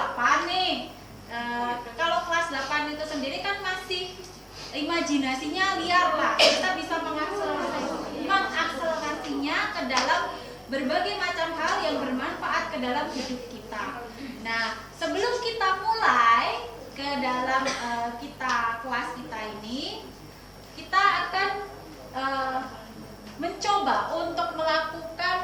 8 nih. Kalau kelas 8 itu sendiri kan masih imajinasinya liar lah. Kita bisa mengakselerasinya ke dalam berbagai macam hal yang bermanfaat ke dalam hidup kita. Nah, sebelum kita mulai ke dalam kelas kita ini, kita akan mencoba untuk melakukan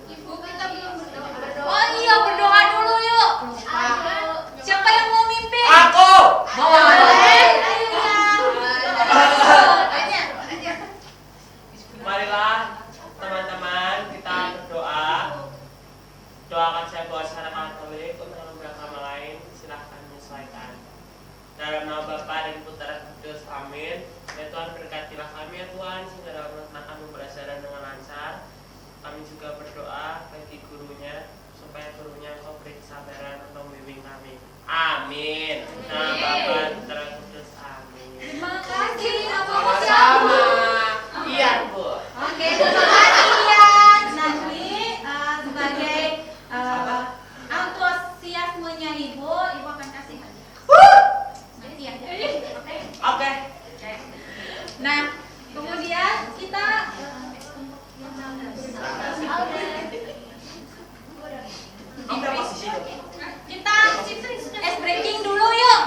Ibu, kita belum berdoa. Oh iya, berdoa dulu yuk. Siapa yang mau mimpin? Aku. Boleh. Marilah teman-teman kita berdoa. Doakan saya doa secara Katolik untuk beragama lain. Silahkan menyesuaikan. Dalam nama Bapa dan Putra dan Kudus. Amin. Ya Tuhan, berkatilah kami ya Tuhan, sehingga dalam melaksanakan pembelajaran dengan lancar. Kami juga berdoa bagi gurunya, supaya gurunya Engkau beri kesabaran untuk membimbing kami. Amin. Nama Bapa dan Putra dan Kudus. Amin. Terima kasih. Sama-sama. Iya Bu. Oke, terima kasih Ian. Nanti sebagai antusiasmenya Ibu akan kasih hadiah. Nanti ya. Oke. Nah, kemudian kita ice breaking dulu yuk.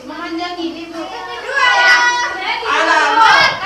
Memanjang ini Bu. Dua ya. Anak.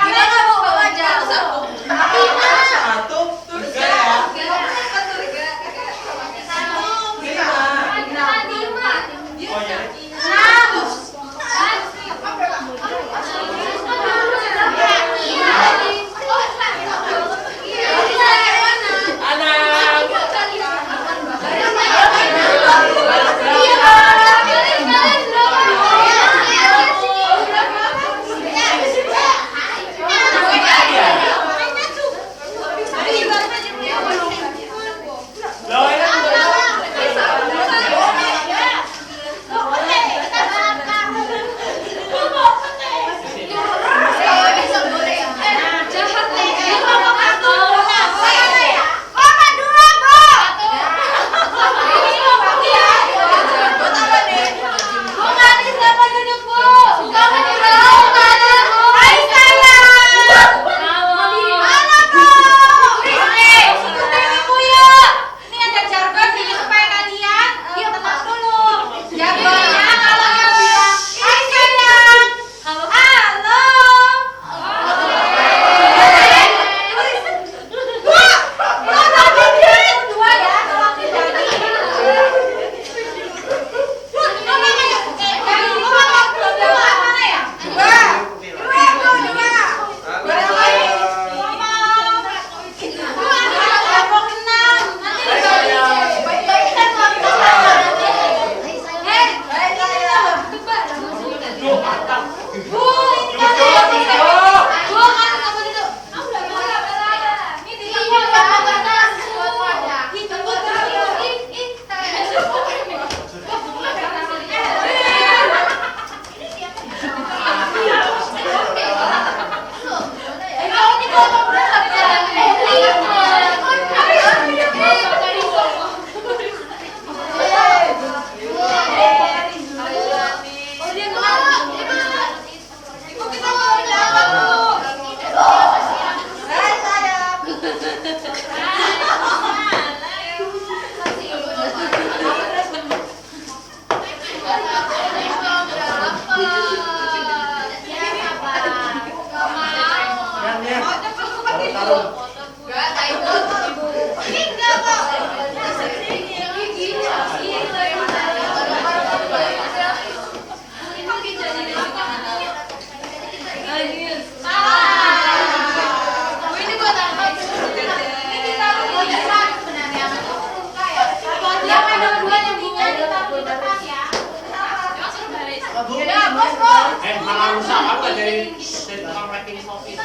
malah rusak aku nggak dari tukang packing kopi.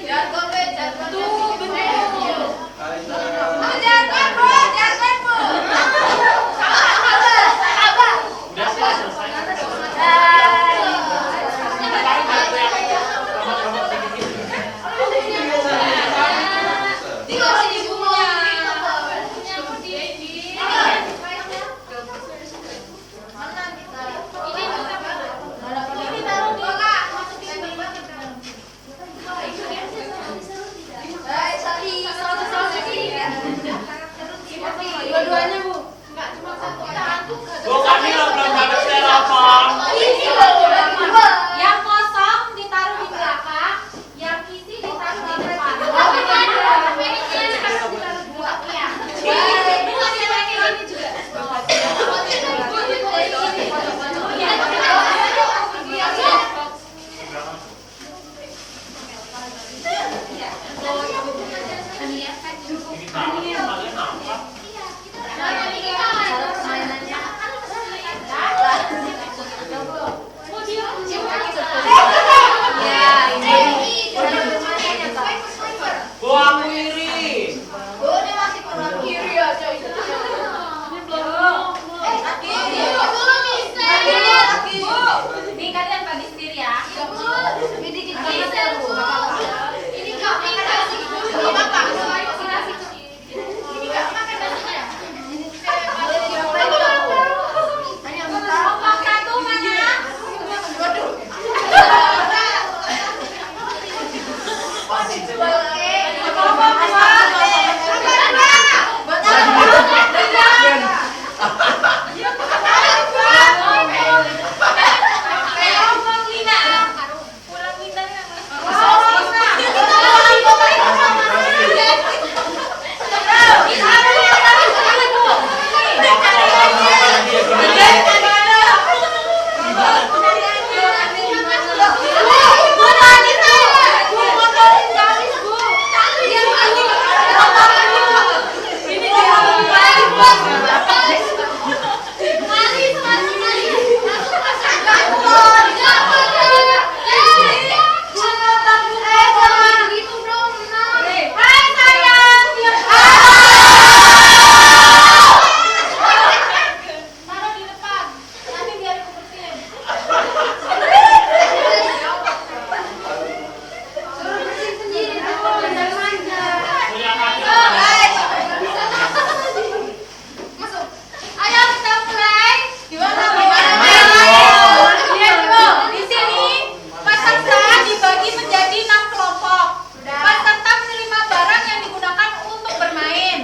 Jargon, jargon. Tuh, bener. Udah selesai. Dua-duanya, Bu. Enggak cuma satu. Bu, kami belum dapat styrofoam. Ini loh, yang kosong ditaruh di belakang, yang isi ditaruh di depan. Ini kalian apa? Bu, aku iri. Nih kalian bagi sendiri ya. Kelompok satu mana? Kelompok dua. Kelompok Lina. Pulang Lina. Taruh di depan. Nanti biar aku bersihin. Punya kami. Ayo kita mulai. Di sini peserta dibagi menjadi 6 kelompok. Peserta menerima barang yang digunakan untuk bermain.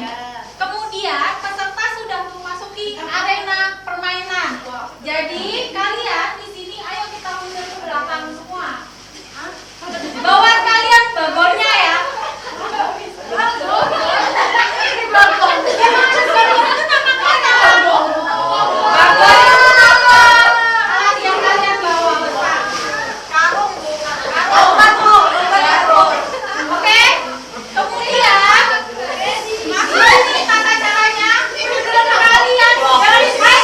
Kemudian peserta sudah memasuki arena permainan. Jadi kalian di sini ayo kita mundur ke belakang semua. Bawa kalian bagornya ya. Alat yang kalian bawa besar. Karung, oke? Kemudian ini tata caranya. Kalian dari saya.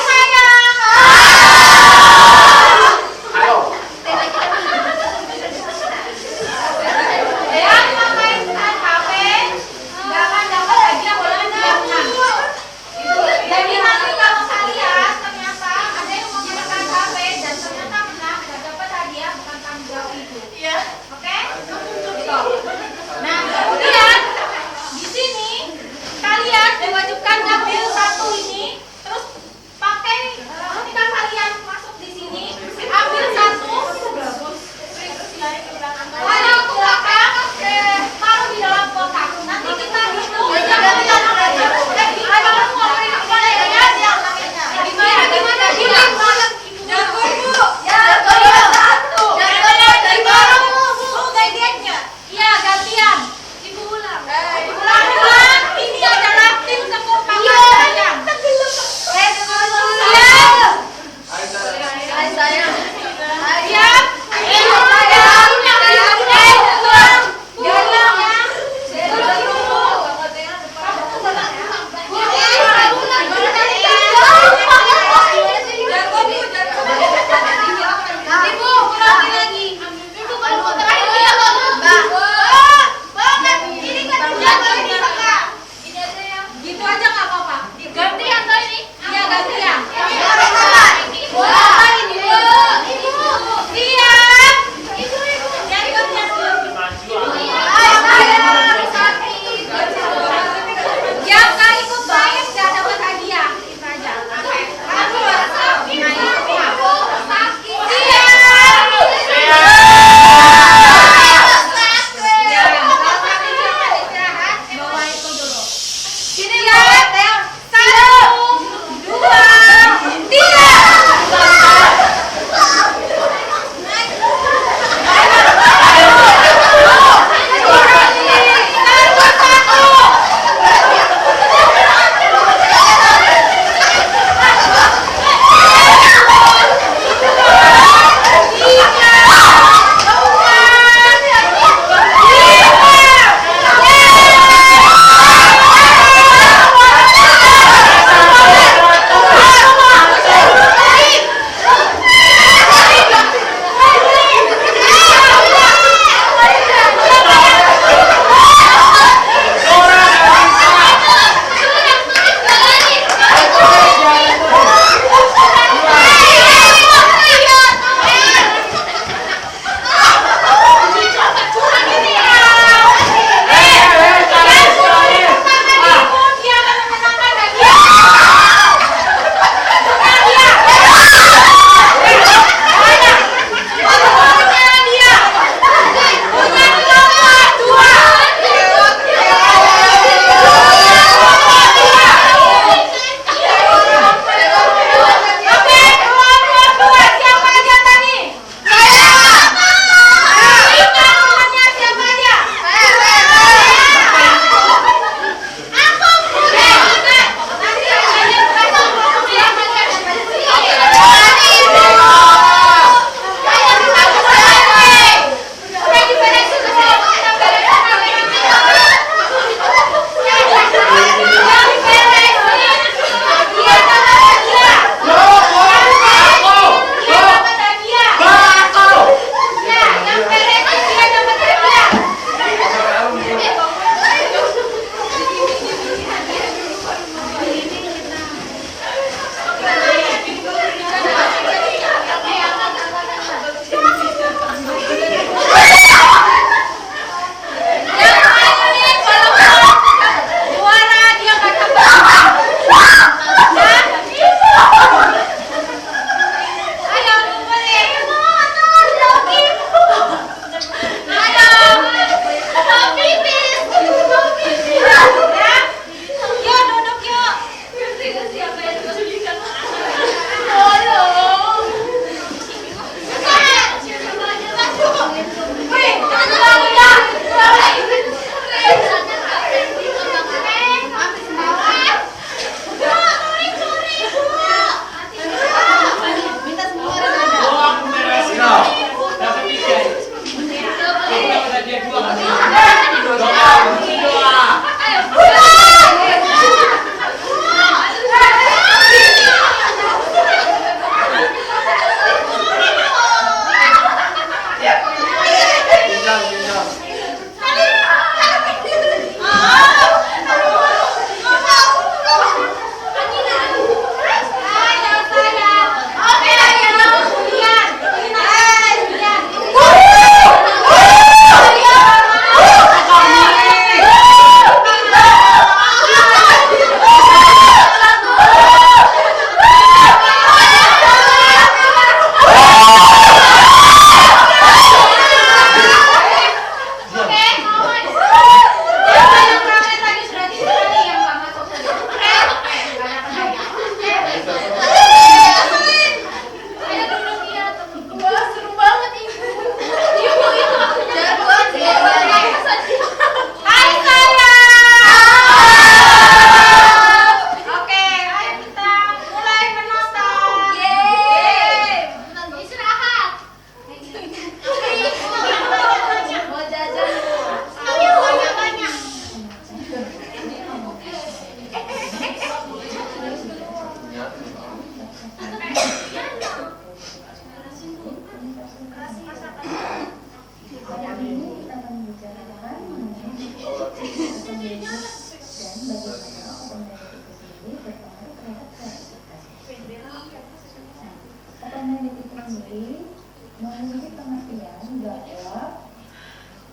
sendiri memiliki pengertian bahwa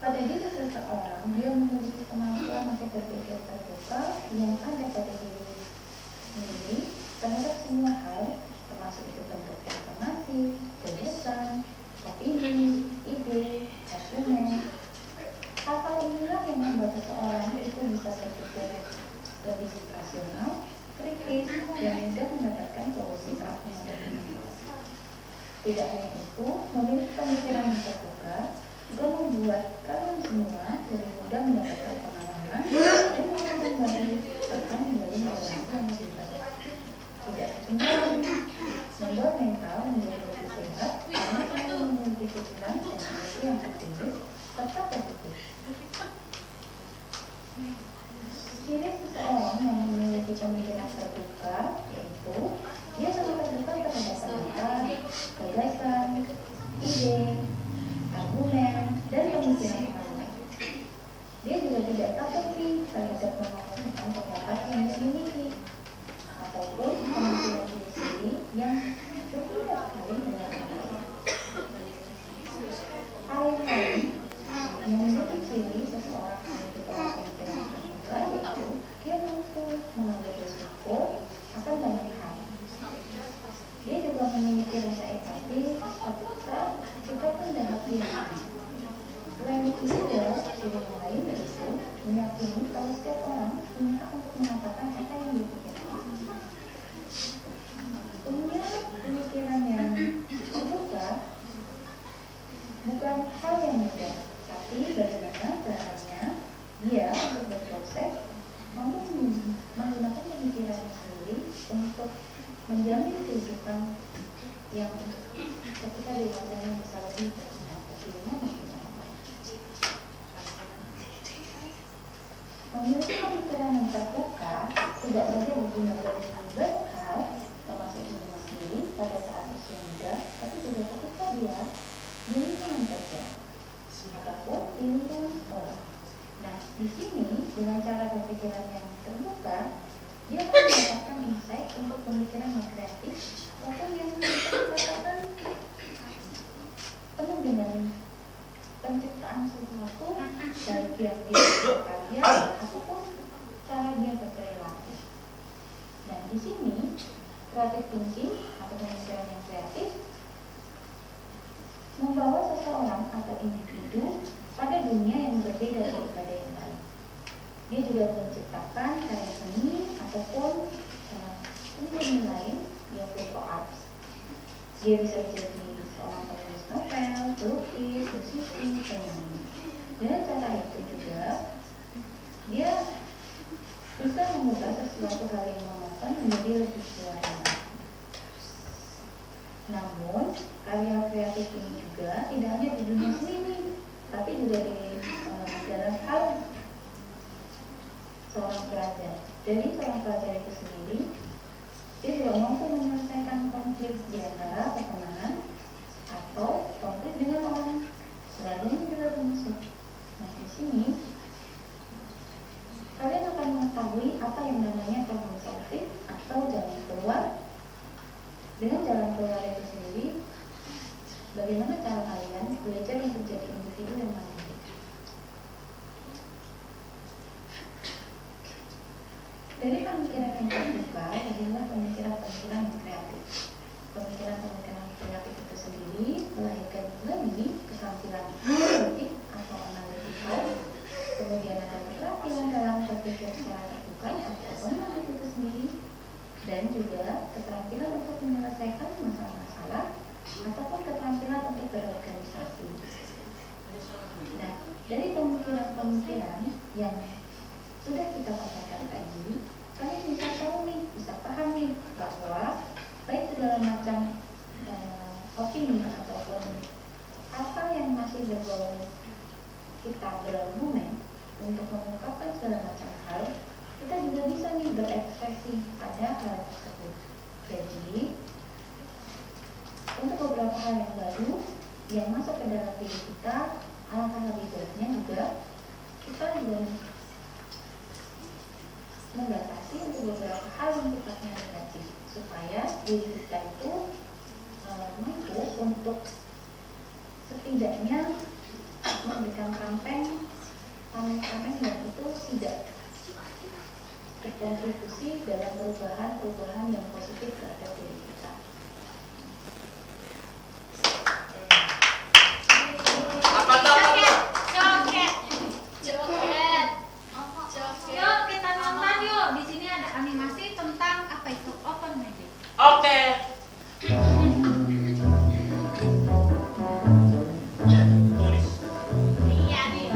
pada diri seseorang dia memiliki kemampuan untuk berpikir terbuka yang ada pada diri sendiri terhadap semua hal, termasuk itu bentuk informasi, gagasan, opini, ide, argumen. Hal-hal inilah yang membuat seseorang itu bisa berpikir lebih rasional, kritis, dan mudah mendapatkan solusi saat menghadapi. Tidak hanya itu, memiliki pemikiran yang terbuka juga membuat kalian semua lebih mudah mendapatkan pengalaman dan pengalaman baru serta menjadi relasi yang lebih baik. Tidak ketinggalan, membuat mental menjadi lebih sehat karena kalian memiliki pikiran dan emosi yang optimis serta positif. Ciri seseorang yang memiliki pemikiran terbuka yaitu dia sangat terbuka terhadap pendapat, gagasan, ide, argumen, dan pemikiran orang lain. Dia juga tidak takut terhadap mengungkapkan pendapat yang dimiliki ataupun penampilan diri sendiri yang berbeda sekali dengan orang lain. Hal yang lain yang menjadi ciri seseorang memiliki pemikiran terbuka yaitu dia mampu mengambil risiko akan banyak hal. Dia juga memiliki rasa empati ketika kita menghadapi hal. Selain itu juga, ciri yang lain yaitu meyakini kalau setiap orang punya hak untuk mengatakan apa yang dipikirkan. Punya pemikiran yang terbuka bukan hal yang mudah, tapi bagaimana caranya dia untuk berproses mampu menggunakan pemikirannya sendiri untuk menjamin kehidupan yang ketika dewasanya bisa lebih berguna makin lama. Memiliki pemikiran yang terbuka tidak saja berguna bagi banyak hal, termasuk dirinya sendiri pada saat usia muda, tapi juga ketika dia di lingkungan kerja ataupun di lingkungan sekolah. Nah, di sini dengan cara berpikiran yang terbuka, dia akan mendapatkan insight untuk pemikiran yang kreatif ataupun yang dikatakan penuh dengan penciptaan sesuatu baik yang dia berkarya ataupun cara dia berperilaku. Dan di sini creative thinking atau pemikiran yang kreatif membawa seseorang atau individu pada dunia yang berbeda daripada yang lain. Dia juga menciptakan karya seni ataupun seni lain yang berupa arts. Dia bisa jadi seorang penulis novel, pelukis, musisi, penyanyi. Dengan cara itu juga dia bisa mengubah sesuatu hal yang monoton menjadi lebih juara. Namun, karya kreatif ini juga tidak hanya di dunia seni, tapi juga di dalam hal seorang pelajar. Jadi seorang pelajar itu sendiri, dia juga mampu menyelesaikan konflik di antara pertemanan atau konflik dengan orang lain juga termasuk. Nah, di sini kalian akan mengetahui apa yang namanya problem solving atau jalan keluar. Dengan jalan keluar itu sendiri, bagaimana cara kalian belajar untuk jadi individu yang mandiri. Dari pemikiran yang terbuka adalah pemikiran-pemikiran yang kreatif. Pemikiran-pemikiran kreatif itu sendiri melahirkan lagi keterampilan kritik atau analitikal, kemudian ada keterampilan dalam berpikir secara terbuka atau menarik itu sendiri, dan juga keterampilan untuk menyelesaikan masalah-masalah ataupun keterampilan untuk berorganisasi. Nah, dari pemikiran-pemikiran yang sudah kita paparkan tadi, kalian bisa tahu nih, bisa paham nih bahwa baik segala macam opini ataupun apa yang masih berbau kita berargumen untuk mengungkapkan segala macam hal, kita juga bisa nih berekspresi pada hal tersebut. Jadi, untuk beberapa hal yang baru yang masuk ke dalam diri kita, alangkah lebih baiknya juga kita juga membatasi untuk beberapa hal yang sifatnya negatif supaya diri kita itu mampu untuk setidaknya memberikan kampanye yang itu tidak berkontribusi dalam perubahan yang positif terhadap diri kita. Apa tuh? Joget. Yuk kita nonton yuk. Di sini ada animasi tentang apa itu open-minded. Oke. Tulis. Iya nih.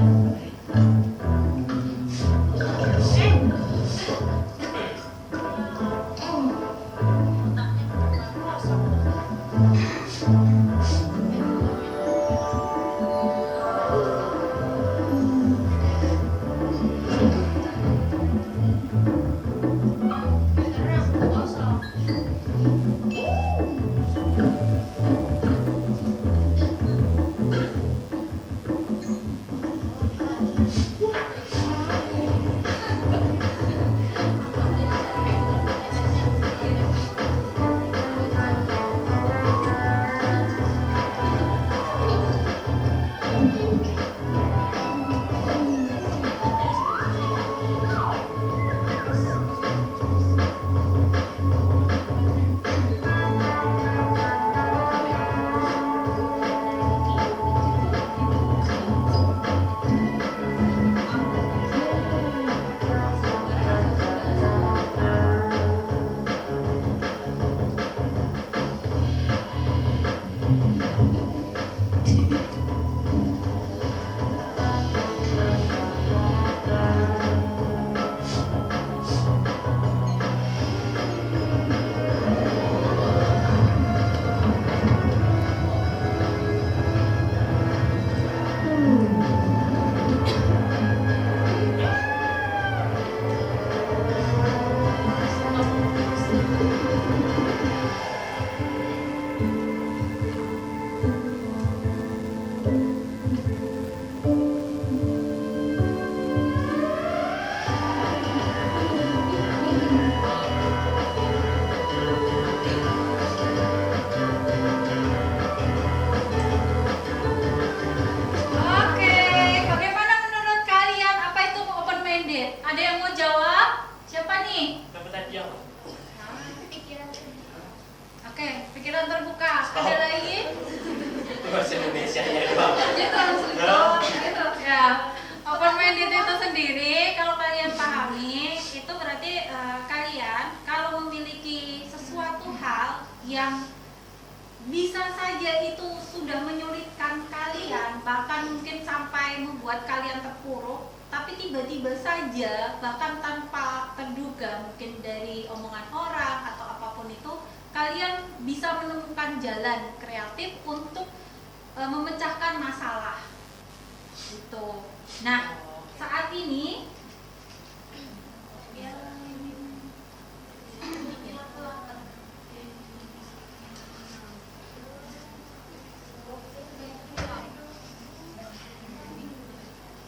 Oke, bagaimana menurut kalian apa itu open-minded? Ada yang mau jawab? Siapa nih? Tapi tadi yang Oke, pikiran terbuka. Ada lagi? itu bahasa Indonesia ya doang. Gitu. Ya. Open-minded itu sendiri, kalau kalian pahami, itu berarti kalian kalau memiliki sesuatu hal yang bisa saja itu sudah menyulitkan kalian, bahkan mungkin sampai membuat kalian terpuruk, tapi tiba-tiba saja, bahkan tanpa terduga, mungkin dari omongan orang atau apapun itu, kalian bisa menemukan jalan kreatif untuk memecahkan masalah. Gitu. Nah, saat ini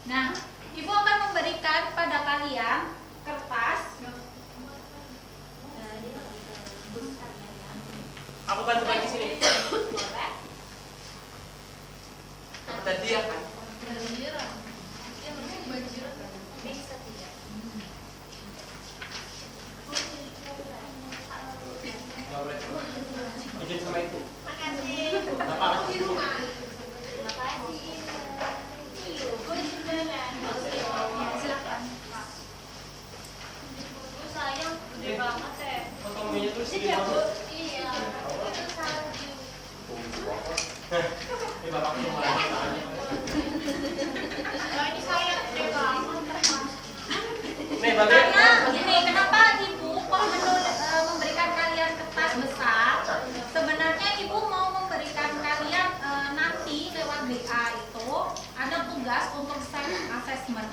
Nah, Ibu akan memberikan pada kalian kertas. Aku bantu lagi sini. Apa tadi ya kan? Nggak boleh. Izin sama itu. Bapak kasih dulu. Silakan. Sayang, gede banget ya. Fotonya tuh segini banget. Iya, itu salju. Ini bapak tuh malah tangannya. Oh, ini sayang, gede banget. Nih, bagian. Karena gini, kenapa Ibu kok memberikan kalian kertas besar? Sebenarnya Ibu mau memberikan kalian nanti lewat WA itu ada tugas untuk self assessment,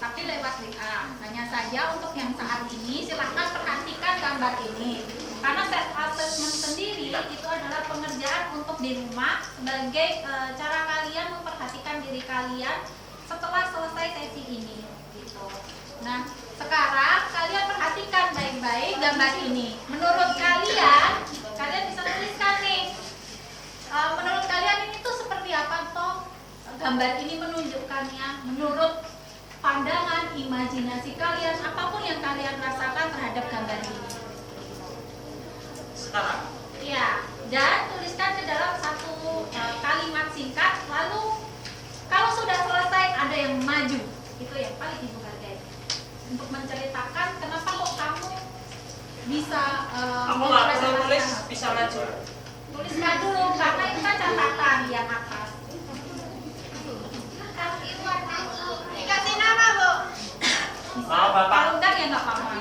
tapi lewat WA. Hanya saja untuk yang saat ini silahkan perhatikan gambar ini. Karena self assessment sendiri itu adalah pengerjaan untuk di rumah sebagai cara kalian memperhatikan diri kalian setelah selesai sesi ini. Gitu. Nah, sekarang kalian perhatikan baik-baik gambar ini. Menurut kalian bisa tuliskan nih. Menurut gambar ini menunjukkannya menurut pandangan, imajinasi kalian, apapun yang kalian rasakan terhadap gambar ini. Sekarang. Ya, dan tuliskan ke dalam satu kalimat singkat. Lalu kalau sudah selesai ada yang maju. Itu yang paling ibu hargai. Untuk menceritakan kenapa kok kamu bisa Aku nggak perlu nulis, bisa maju. Tuliskan dulu karena itu kan catatan yang atas. Dikasih nama, Bu. Mau Bapak? Kalau enggak ya nggak apa-apa.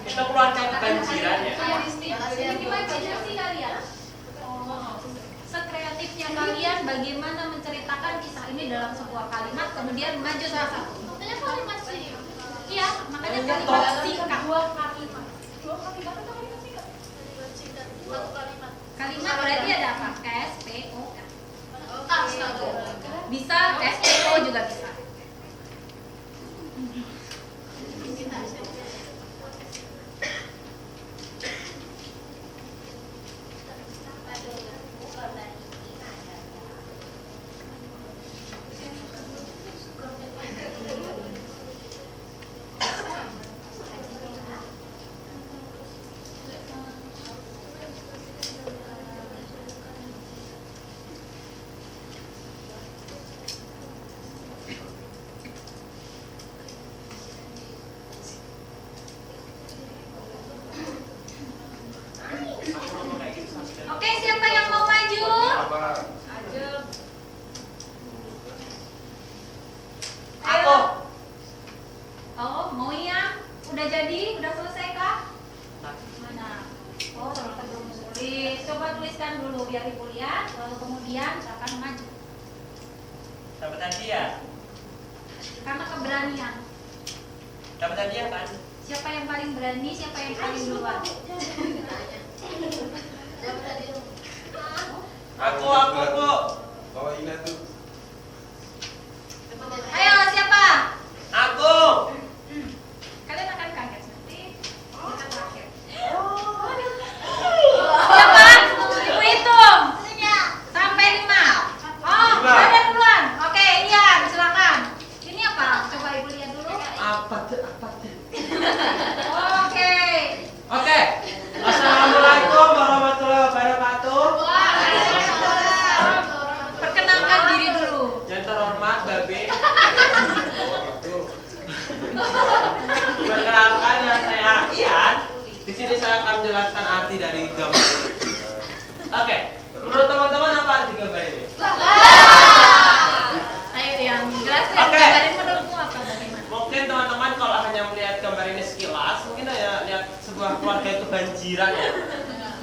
Itu keluarga kebanjiran ya. Imajinasi kalian. Sekreatifnya kalian bagaimana menceritakan kisah ini dalam sebuah kalimat, kemudian maju salah satu. Makanya kalimat sih. Iya, makanya kalimat singkat. Dua kalimat atau kalimat singkat? Kalimat singkat. Satu kalimat. Kalimat berarti ada apa? S, P, O, K. Astaga. Bisa S, P, O juga bisa. Oke, siapa yang mau maju? Aku. Oh, mau yang udah jadi, udah selesai kah? Mana? Oh, ternyata belum tulis. Coba tuliskan dulu biar ibu lihat, lalu kemudian akan maju. Dapat hadiah. Karena keberanian. Dapat hadiah kan? Siapa yang paling berani, siapa yang paling duluan? Aku, Bu. Bawa Ina tuh. Ayo, siapa? Aku. Kalian akan kaget nanti. Kita terakhir. Siapa? Ibu hitung. Sampai 5. Oh, Lima. ada duluan. Oke, Ian, silakan. Ini apa? Coba ibu lihat dulu. Apa tuh? Oke. Oke. Assalamualaikum warahmatullahi wabarakatuh. Perkenalkan diri dulu. Yang terhormat Babe. Perkenalkan nama saya Ian. Di sini saya akan menjelaskan arti dari gambar ini. Oke. Menurut teman-teman apa arti gambar ini? Ayo yang jelaskan. Oke. Gambarin menurutmu apa bagaimana? Mungkin teman-teman kalau hanya melihat gambar ini sekilas, mungkin hanya lihat sebuah keluarga itu banjiran ya.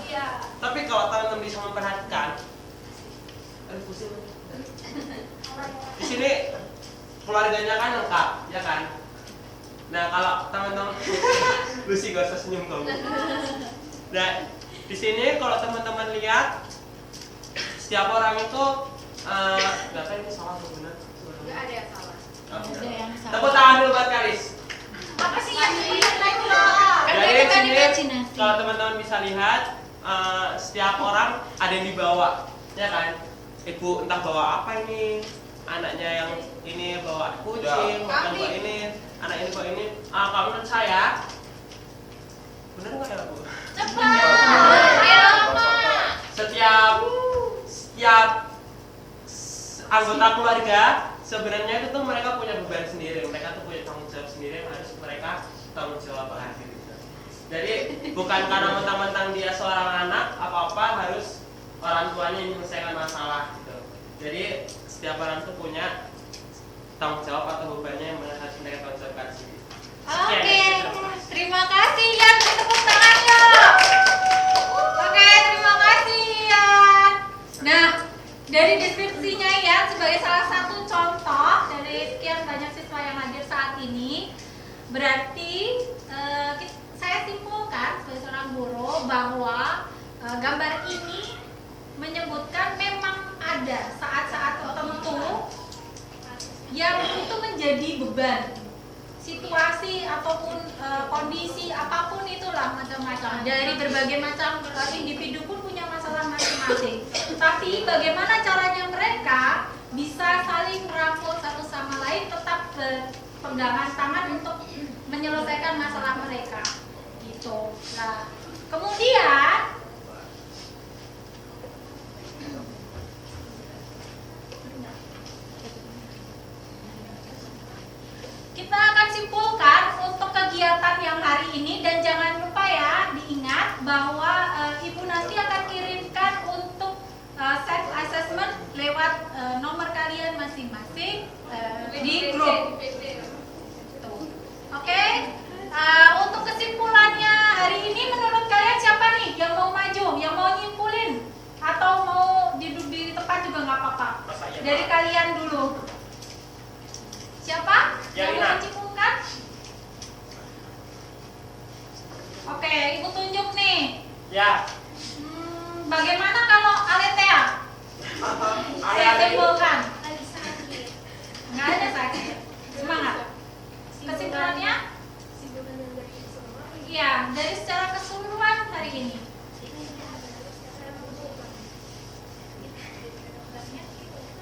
Iya. Tapi kalau teman-teman bisa memperhatikan, aduh pusing. Di sini keluarganya kan lengkap, ya kan? Nah kalau teman-teman, lu sih gak usah senyum kamu. Nah di sini kalau teman-teman lihat, setiap orang itu, nggak tahu ini salah atau benar? Nggak ada yang salah. Oh, Ada benar. yang salah. Tepuk tangan dulu buat Karis. Apa sih yang Jadi Kan di kan sini imajinasi. kalau teman-teman bisa lihat, setiap orang ada yang dibawa, ya kan? Ibu entah bawa apa ini, anaknya yang ini bawa kucing, yang bawa ini, anak ini bawa ini. Kalau menurut saya, benar nggak ya Bu? Setiap anggota keluarga sebenarnya itu tuh mereka punya beban sendiri, mereka tuh punya tanggung jawab sendiri yang harus mereka tanggung jawab lagi. Jadi bukan karena mentang-mentang dia seorang anak apa-apa harus orang tuanya yang menyelesaikan masalah gitu. Jadi setiap orang tuh punya tanggung jawab atau bebannya yang harus mereka tanggung jawabkan sendiri. Oke, terima kasih Ian, tepuk tangan ya. Oke, terima kasih Ian. Nah, dari deskripsinya Ian sebagai salah satu contoh dari sekian banyak siswa yang hadir saat ini, berarti saya simpulkan sebagai seorang guru bahwa gambar ini menyebutkan memang ada saat-saat tertentu yang itu menjadi beban, situasi ataupun kondisi apapun itulah macam-macam. Dari berbagai macam individu pun punya masalah masing-masing. Tapi bagaimana caranya mereka bisa saling merangkul satu sama lain, tetap berpegangan tangan untuk menyelesaikan masalah mereka. Gitu. Nah, kemudian kita akan simpulkan untuk kegiatan yang hari ini, dan jangan lupa ya, diingat bahwa Ibu nanti akan kirimkan untuk self assessment lewat nomor kalian masing-masing di grup. Oke? Untuk kesimpulannya hari ini, menurut kalian siapa nih yang mau maju, yang mau nyimpulin, atau mau duduk di tempat juga nggak apa-apa? Dari kalian dulu. Siapa yang mau menyimpulkan? Oke, Ibu tunjuk nih. Ya. Bagaimana kalau Aletea? Saya simpulkan. Nggak ada sakit. Semangat. Kesimpulannya? Iya, dari secara keseluruhan hari ini.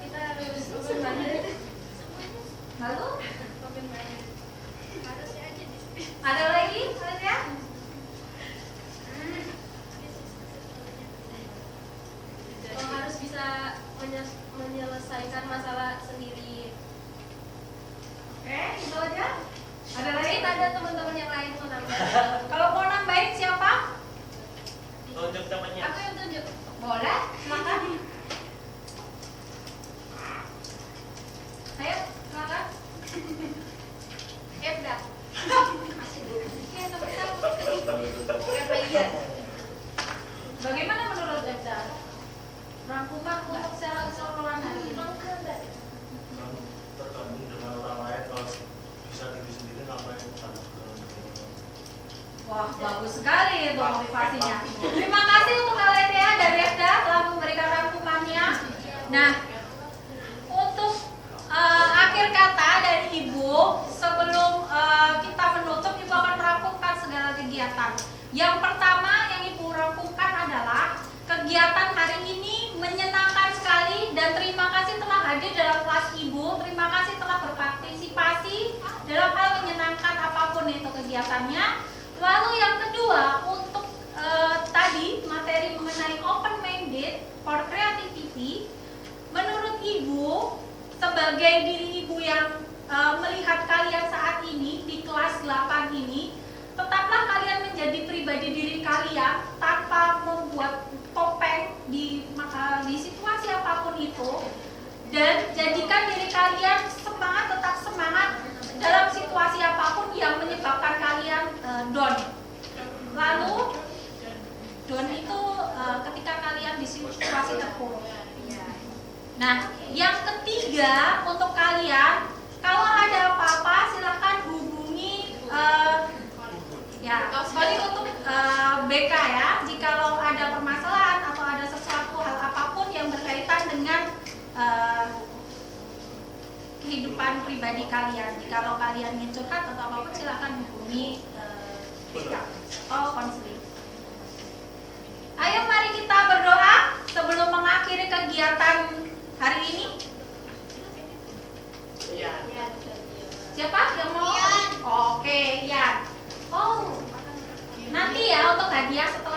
Kita harus berbantu. Lalu? Harusnya aja di sini. Ada lagi? Aletea? Harus bisa menyelesaikan masalah sendiri. Oke, itu aja. Ada lagi? Kita ada teman-teman yang lain mau nambah. Kalau mau nambahin siapa? Tunjuk temannya. Aku yang tunjuk. Boleh, silakan. Ayo, silakan. Ebda. Iya, sama-sama. Ebda iya. Bagaimana menurut Ebda? Rangkuman untuk secara keseluruhan hari ini. Tergabung dengan orang lain, kalau bisa diri sendiri ngapain harus Wah, bagus sekali itu motivasinya. Terima kasih untuk Aletea dan Ebda telah memberikan rangkumannya. Nah, untuk akhir kata dari Ibu, sebelum kita menutup, Ibu akan merangkumkan segala kegiatan. Yang pertama yang Ibu rangkumkan adalah kegiatan hari ini menyenangkan sekali, dan terima kasih telah hadir dalam kelas Ibu. Terima kasih telah berpartisipasi dalam hal menyenangkan apapun itu kegiatannya. Lalu yang kedua, untuk tadi materi mengenai open minded for creativity, menurut Ibu sebagai diri Ibu yang melihat kalian saat ini di kelas 8 ini, tetaplah kalian menjadi pribadi diri kalian tanpa membuat topeng di situasi apapun itu, dan jadikan diri kalian semangat, tetap semangat dalam situasi apapun yang menyebabkan kalian down. Lalu down itu ketika kalian di situasi terpuruk. Nah, yang ketiga untuk kalian, kalau ada apa-apa silakan hubungi sorry untuk BK ya. Jikalau ada permasalahan atau ada sesuatu hal apapun yang berkaitan dengan kehidupan pribadi kalian. Jikalau kalian ingin curhat atau apapun, silakan hubungi BK atau konseling. Ayo mari kita berdoa sebelum mengakhiri kegiatan hari ini. Iya. Siapa yang mau? Oke, Ian. Oh, nanti ya untuk hadiah setelah